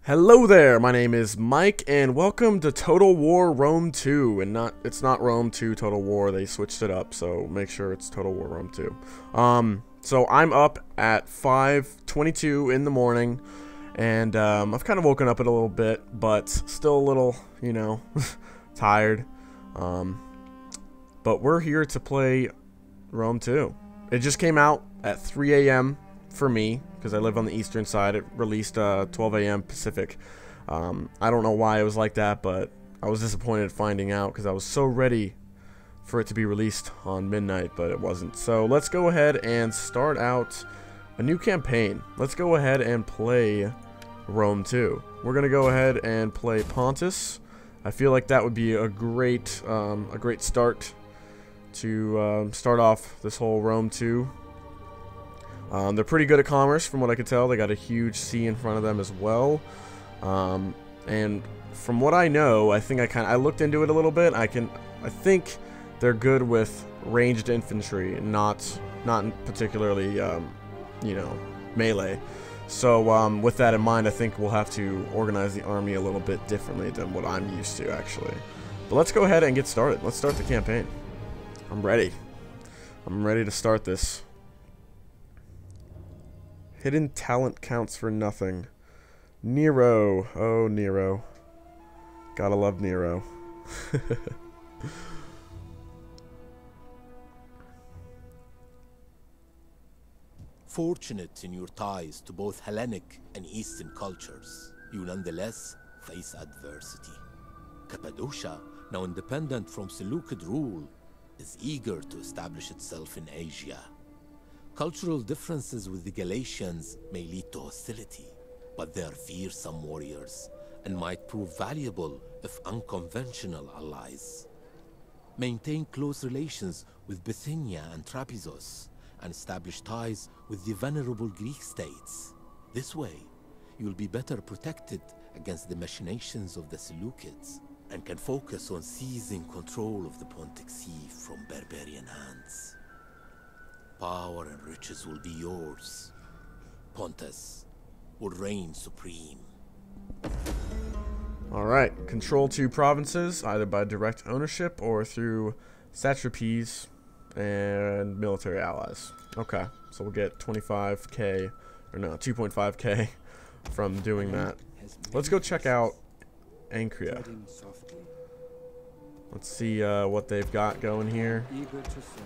Hello there, my name is Mike, and welcome to Total War Rome 2, and it's not Rome 2 Total War, they switched it up, so make sure it's Total War Rome 2. So I'm up at 5:22 in the morning, and I've kind of woken up a little bit, but still a little, tired. But we're here to play Rome 2. It just came out at 3 a.m. for me, because I live on the eastern side. It released 12 a.m. Pacific. I don't know why it was like that, but I was disappointed finding out because I was so ready for it to be released on midnight, but it wasn't. So let's go ahead and start out a new campaign. Let's go ahead and play Rome 2. We're gonna go ahead and play Pontus. I feel like that would be a great start to start off this whole Rome 2. They're pretty good at commerce, from what I could tell. They got a huge sea in front of them as well. And from what I know, I looked into it a little bit. I think they're good with ranged infantry, not particularly, melee. So with that in mind, I think we'll have to organize the army a little bit differently than what I'm used to, actually. But let's go ahead and get started. Let's start the campaign. I'm ready. I'm ready to start this. Hidden talent counts for nothing. Nero. Oh, Nero. Gotta love Nero. Fortunate in your ties to both Hellenic and Eastern cultures, you nonetheless face adversity. Cappadocia, now independent from Seleucid rule, is eager to establish itself in Asia. Cultural differences with the Galatians may lead to hostility, but they are fearsome warriors and might prove valuable if unconventional allies. Maintain close relations with Bithynia and Trapezus, and establish ties with the venerable Greek states. This way, you will be better protected against the machinations of the Seleucids, and can focus on seizing control of the Pontic Sea from barbarian hands. Power and riches will be yours. Pontus will reign supreme. Alright, control 2 provinces, either by direct ownership or through satrapies and military allies. Okay, so we'll get 25k, or no, 2.5k from doing that. Let's go check out Ancria. Let's see what they've got going here.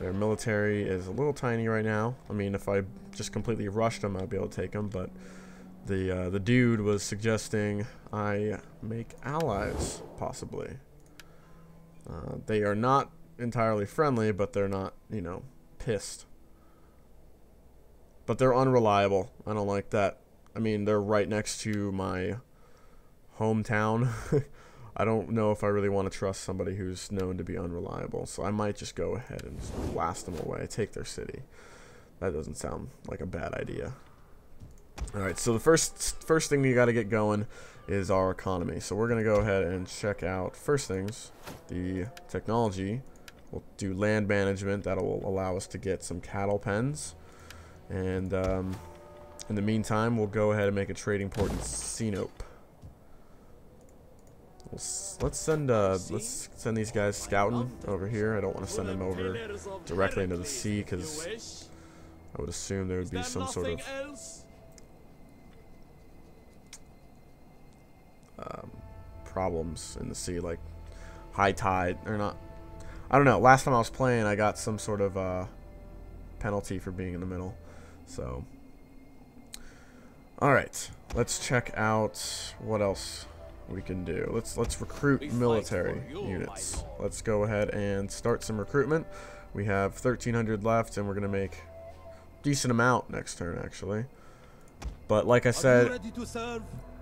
Their military is a little tiny right now. I mean, if I just completely rushed them, I'd be able to take them. But the dude was suggesting I make allies, possibly. They are not entirely friendly, but they're not, pissed. But they're unreliable. I don't like that. I mean, they're right next to my hometown. I don't know if I really want to trust somebody who's known to be unreliable, so I might just go ahead and just blast them away, take their city. That doesn't sound like a bad idea. Alright, so the first thing we got to get going is our economy. So we're going to go ahead and check out, first things, the technology. We'll do land management. That will allow us to get some cattle pens. And in the meantime, we'll go ahead and make a trading port in Sinope. Let's send these guys scouting over here. I don't want to send them over directly into the sea, because I would assume there would be some sort of problems in the sea, like high tide or not. I don't know. Last time I was playing, I got some sort of penalty for being in the middle. So, all right, let's check out what else we can do. Let's recruit military units. Let's go ahead and start some recruitment. We have 1,300 left, and we're gonna make a decent amount next turn, actually. But like I said,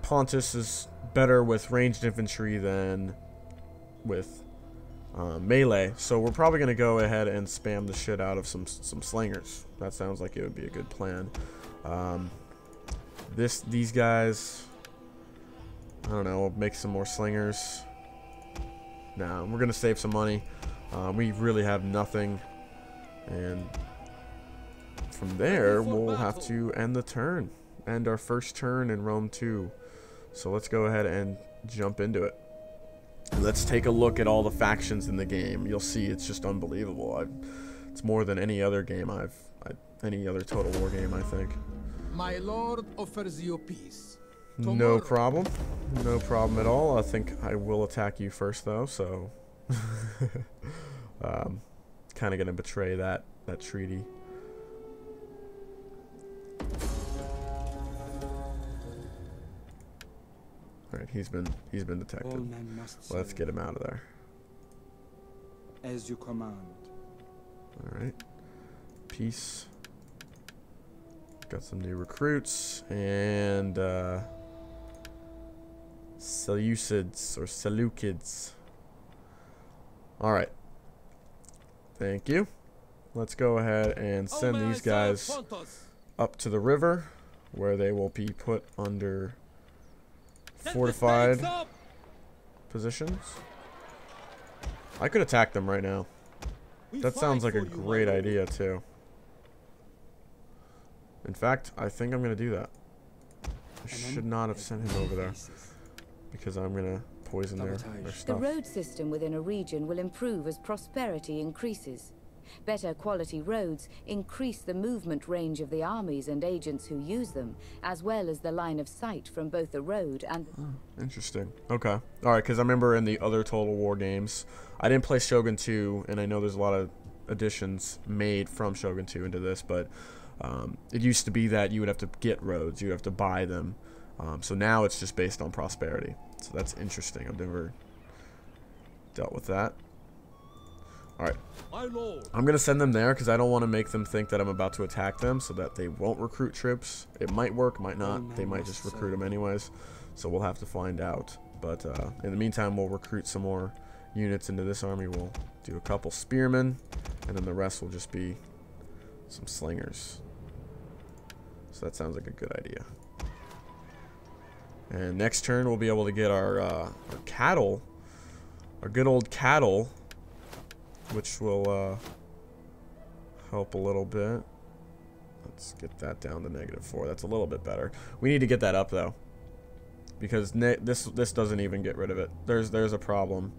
Pontus is better with ranged infantry than with melee, so we're probably gonna go ahead and spam the shit out of some slingers. That sounds like it would be a good plan. These guys, I don't know, we'll make some more slingers. Nah, we're gonna save some money. We really have nothing, and from there we'll have to end the turn, end our first turn in Rome 2. So let's go ahead and jump into it. Let's take a look at all the factions in the game. You'll see it's just unbelievable. It's more than any other game any other Total War game, I think. My lord offers you peace. No problem. No problem at all. I think I will attack you first, though, so... kind of going to betray that treaty. Alright, he's been detected. Let's get him out of there. As you command. Alright. Peace. Got some new recruits and Seleucids or Seleucids. Alright. Thank you. Let's go ahead and send these guys up to the river where they will be put under fortified positions. I could attack them right now. That sounds like a great idea too. In fact, I think I'm going to do that. I should not have sent him over there because I'm going to poison their stuff. The road system within a region will improve as prosperity increases. Better quality roads increase the movement range of the armies and agents who use them, as well as the line of sight from both the road and... Oh, interesting. Okay. Alright, because I remember in the other Total War games, I didn't play Shogun 2, and I know there's a lot of additions made from Shogun 2 into this, but it used to be that you would have to get roads, you would have to buy them. So now it's just based on prosperity. So that's interesting. I've never dealt with that. Alright. I'm going to send them there because I don't want to make them think that I'm about to attack them so that they won't recruit troops. It might work, might not. They might just recruit them anyways. So we'll have to find out. But in the meantime, we'll recruit some more units into this army. We'll do a couple spearmen, and then the rest will just be some slingers. So that sounds like a good idea. And next turn, we'll be able to get our cattle, our good old cattle, which will help a little bit. Let's get that down to -4. That's a little bit better. We need to get that up though, because this doesn't even get rid of it. There's a problem,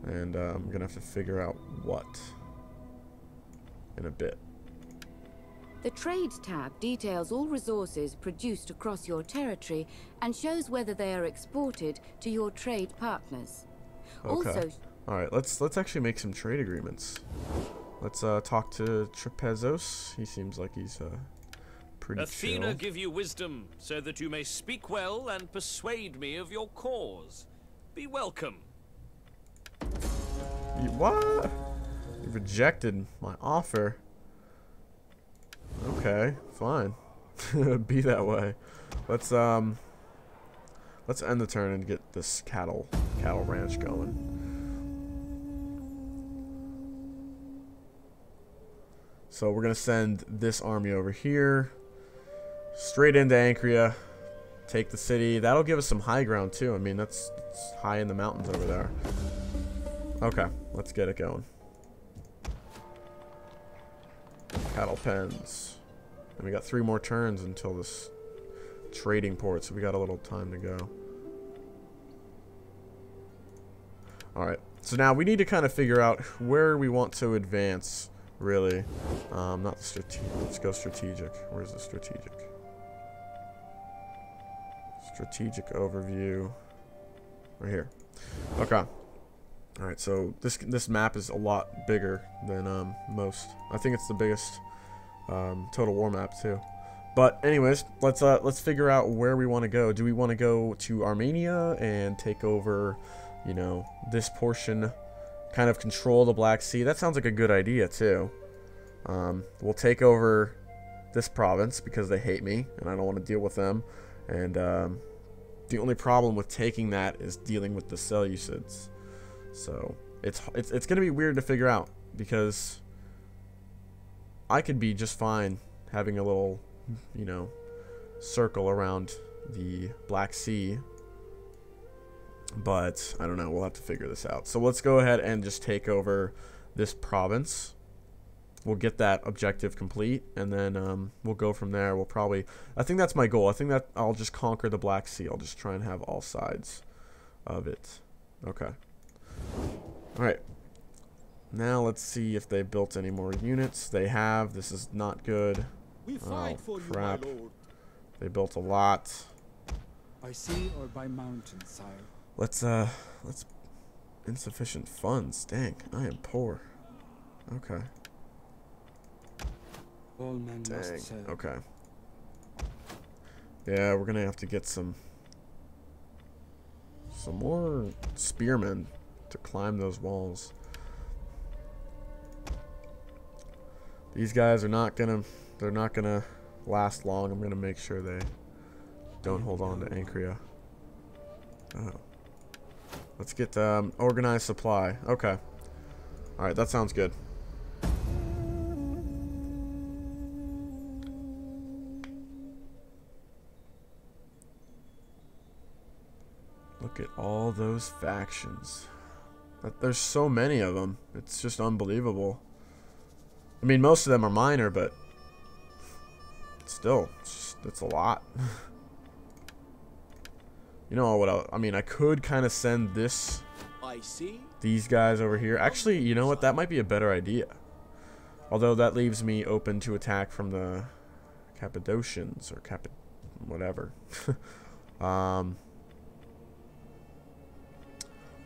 and I'm gonna have to figure out what in a bit. The Trade tab details all resources produced across your territory and shows whether they are exported to your trade partners. Okay. Also, alright, let's actually make some trade agreements. Let's talk to Trapezos. He seems like he's pretty Athena chill. give you wisdom, so that you may speak well and persuade me of your cause. Be welcome. What? You rejected my offer. Okay, fine. Be that way. Let's end the turn and get this cattle ranch going. So we're gonna send this army over here, straight into Ancria, take the city. That'll give us some high ground too. I mean, that's high in the mountains over there. Okay, let's get it going. Cattle pens. And we got 3 more turns until this trading port, so we got a little time to go. Alright, so now we need to kind of figure out where we want to advance, really. Not the strategic. Let's go strategic. Where's the strategic? Strategic overview. Right here. Okay. Alright, so this map is a lot bigger than most. I think it's the biggest Total War map too. But anyways, let's figure out where we want to go. Do we want to go to Armenia and take over, you know, this portion, kind of control the Black Sea? That sounds like a good idea too. We'll take over this province because they hate me and I don't want to deal with them. And the only problem with taking that is dealing with the Seleucids. So it's gonna be weird to figure out because I could be just fine having a little, you know, circle around the Black Sea, but I don't know. We'll have to figure this out. So let's go ahead and just take over this province, we'll get that objective complete, and then we'll go from there. We'll probably, I think that's my goal. I think that I'll just conquer the Black Sea. I'll just try and have all sides of it. Okay. Alright. Now let's see if they built any more units. They have. This is not good. We fight for crap. you, my lord. They built a lot. By sea or by mountain, sire? Let's insufficient funds. Dang, I am poor. Okay. All men must serve. Okay. Yeah, we're gonna have to get some more spearmen to climb those walls. These guys are not gonna, they're not gonna last long. I'm gonna make sure they don't hold on to Ankria. Oh. Let's get organized supply. Okay. Alright, that sounds good. Look at all those factions. There's so many of them. It's just unbelievable. I mean, most of them are minor, but still, it's a lot. You know what? I mean, I could kind of send these guys over here. Actually, you know what? That might be a better idea. Although that leaves me open to attack from the Cappadocians or whatever.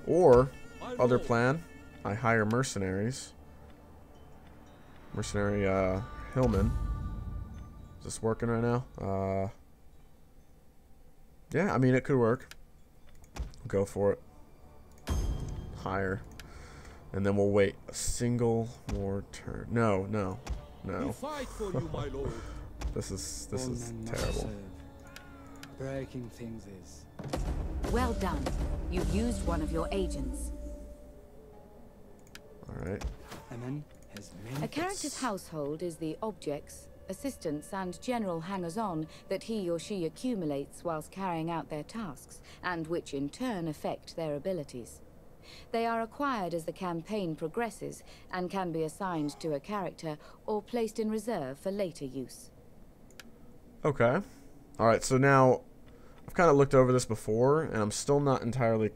Or other plan, I hire mercenaries. Mercenary Hillman. Is this working right now? Yeah, I mean, it could work. Go for it. Hire. And then we'll wait a single more turn. No. We fight for you, my lord. This is terrible. Breaking things is. Well done. You've used one of your agents. Alright. A character's household is the objects, assistants, and general hangers-on that he or she accumulates whilst carrying out their tasks, and which in turn affect their abilities. They are acquired as the campaign progresses, and can be assigned to a character or placed in reserve for later use. Okay. Alright, so now I've kind of looked over this before, and I'm still not entirely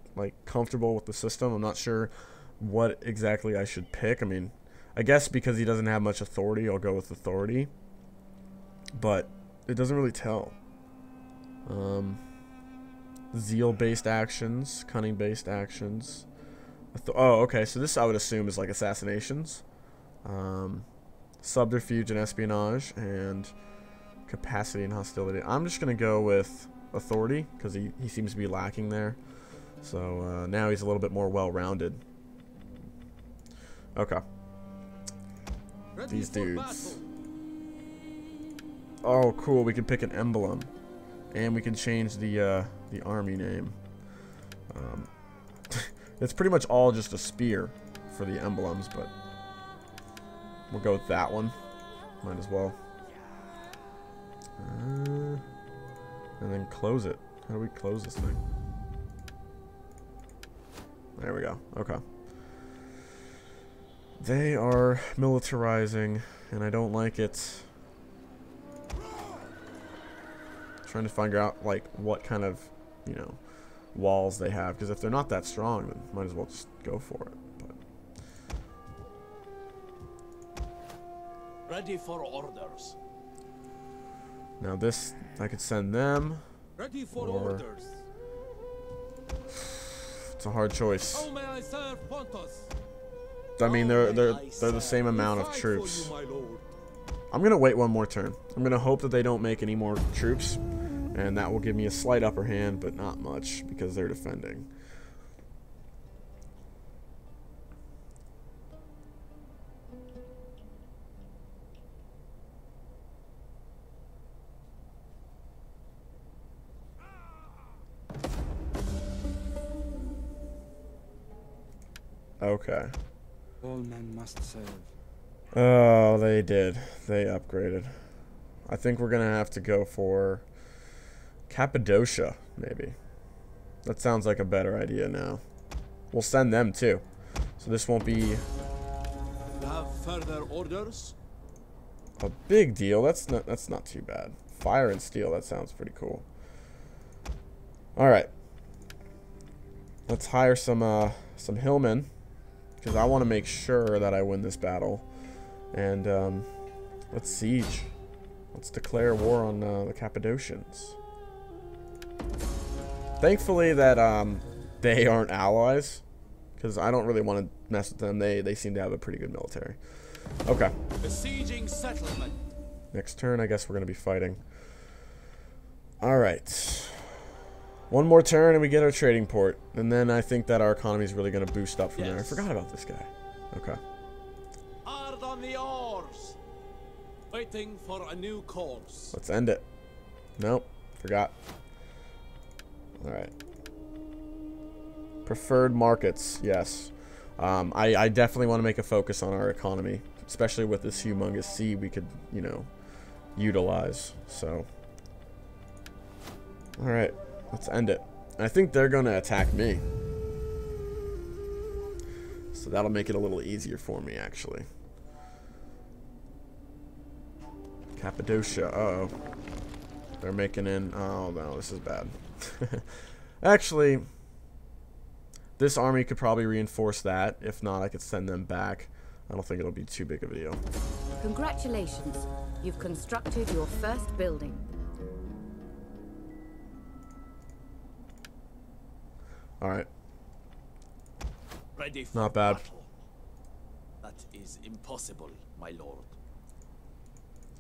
comfortable with the system. I'm not sure what exactly I should pick. I mean, I guess because he doesn't have much authority, I'll go with authority. But it doesn't really tell. Zeal-based actions, cunning-based actions. Oh, okay, so this I would assume is like assassinations. Subterfuge and espionage, and capacity and hostility. I'm just going to go with authority, because he seems to be lacking there. So now he's a little bit more well-rounded. Okay. These dudes. Oh, cool. We can pick an emblem, and we can change the army name. It's pretty much all just a spear for the emblems, but we'll go with that one. Might as well. And then close it. How do we close this thing? There we go. Okay. They are militarizing, and I don't like it. Trying to figure out what kind of, walls they have, because if they're not that strong, then might as well just go for it. But Ready for orders. now this, I could send them. Ready for Or- orders. It's a hard choice. How may I serve Pontus? I mean, they're the same amount of Fight troops. for you, my lord. I'm gonna wait one more turn. I'm gonna hope that they don't make any more troops, and that will give me a slight upper hand, but not much because they're defending. Okay. All men must serve. Oh, they did. They upgraded. I think we're going to have to go for Cappadocia, maybe. That sounds like a better idea now. We'll send them, too. So this won't be... Have further orders? A big deal. That's not too bad. Fire and steel. That sounds pretty cool. All right. Let's hire some hillmen, because I want to make sure that I win this battle. And let's siege. Let's declare war on the Cappadocians. Thankfully that they aren't allies, because I don't really want to mess with them. They seem to have a pretty good military. Okay. Besieging settlement. Next turn, I guess we're going to be fighting. Alright. One more turn and we get our trading port. And then I think that our economy is really going to boost up from there. I forgot about this guy. Okay. Hard on the oars. Waiting for a new course. Let's end it. Nope. Forgot. Alright. Preferred markets. Yes. I definitely want to make a focus on our economy, especially with this humongous sea we could, you know, utilize. So, all right, let's end it. I think they're going to attack me, so that'll make it a little easier for me, actually. Cappadocia. Uh-oh. They're making in. Oh no, this is bad. Actually, this army could probably reinforce that. If not, I could send them back. I don't think it'll be too big of a deal. Congratulations. You've constructed your first building. Alright. Ready for Not bad. battle. That is impossible, my lord.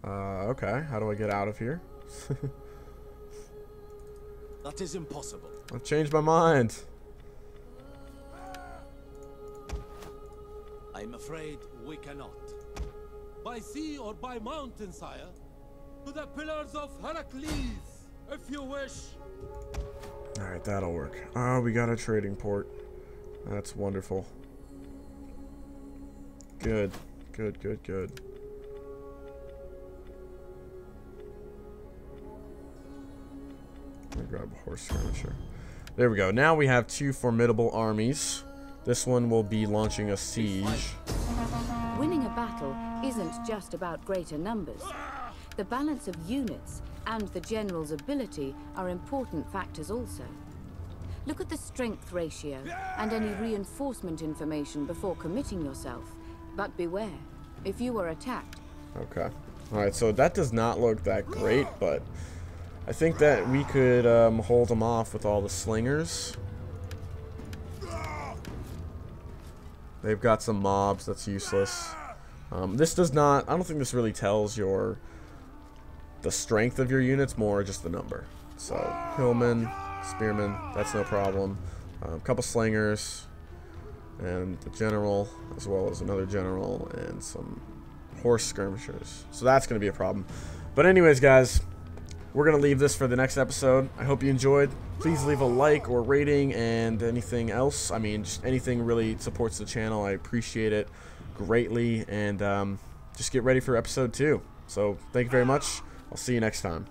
Okay. How do I get out of here? That is impossible. I've changed my mind. I'm afraid we cannot. By sea or by mountain, sire? To the pillars of Heracles, if you wish. Alright, that'll work. Oh, we got a trading port. That's wonderful. Good. Good, good, good. Let me grab a horse skirmisher. There we go. Now we have two formidable armies. This one will be launching a siege. Winning a battle isn't just about greater numbers. The balance of units and the general's ability are important factors also. Look at the strength ratio and any reinforcement information before committing yourself. But beware, if you are attacked. Okay. Alright, so that does not look that great, but I think that we could hold them off with all the slingers. They've got some mobs, that's useless. This does not, I don't think this really tells the strength of your units, more just the number. So, hillmen, spearmen, that's no problem. A couple slingers, and the general, as well as another general, and some horse skirmishers. So that's going to be a problem. But anyways, guys, we're going to leave this for the next episode. I hope you enjoyed. Please leave a like or rating, and anything else. I mean, just anything really supports the channel. I appreciate it greatly. And just get ready for episode 2. So thank you very much. I'll see you next time.